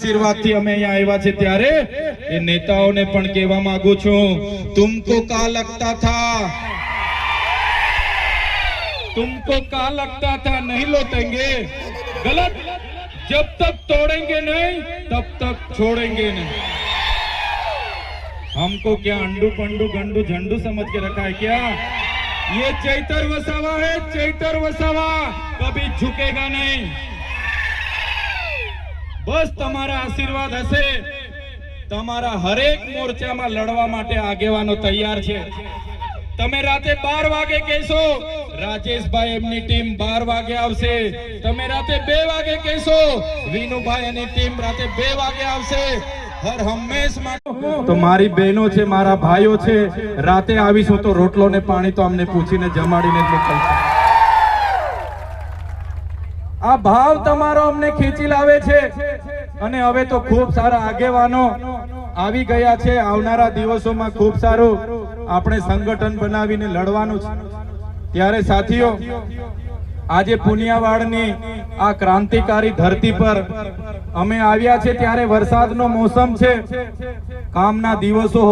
आशीर्वाद थी अमे यहाँ आया छे त्यारे ए नेताओं ने पण कहेवा मांगू छूं, तुमको क्या लगता था, तुमको क्या लगता था नहीं लौटेंगे? गलत। जब तक तोड़ेंगे नहीं तब तक छोड़ेंगे नहीं। हमको क्या अंडू पंडू गंडू झंडू समझ के रखा है क्या? ये चैतर वसावा है, चैतर वसावा कभी झुकेगा नहीं। बस तमारा आशीर्वाद हसे, तमारा हरेक मोर्चा में लड़वा माटे आगेवानो तैयार छे। तमे राते 12 वागे कहेशो राजेश भाई एमनी टीम 12 वागे आवशे, तमे राते 2 वागे कहेशो वीनू भाई एनी टीम राते 2 वागे आवशे। हर हमेश तो मारी बहनों छे, मारा भाईओ छे, राते आवीशुं तो रोटलो ने पाणी तो अमने पूछीने जमाडीने ज मोकलशे। आ भाव तमारो अमने खींची लावे छे અને હવે તો ખૂબ સારા આગેવાનો આવી ગયા છે। આવનારા દિવસોમાં ખૂબ સારું આપણે સંગઠન બનાવીને લડવાનું છે। ત્યારે સાથીઓ આજે પુનિયાવાડની આ ક્રાંતિકારી ધરતી પર અમે આવ્યા છે ત્યારે વરસાદનો મોસમ છે, કામના દિવસો